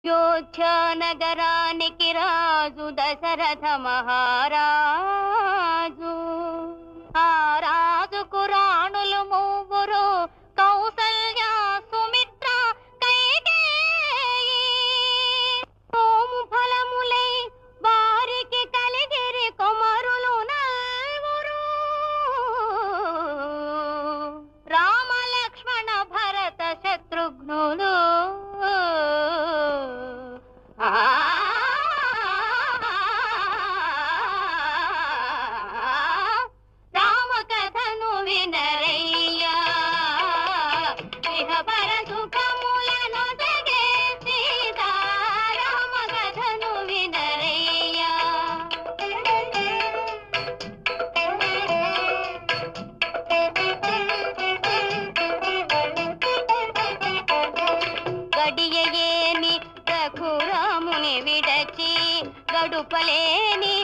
అయోధ్య నగరానికి రాజు దశరథ మహారాజు. ఆ రాజుకు రాణులు మూవురు, కౌసల్య, సుమిత్ర, కైకేయి. సోము ఫలములై వారికి కలిగిరి కుమారులు నలుగురు. రామ లక్ష్మణ భరత శత్రుఘ్నులు. రామ కథను వినరయ్యా, ఇహపర సుఖములను జగే సీతా. రామ కథను వినరయ్యా. గడియయేని రఘురాముని విడచి, గడుపలేని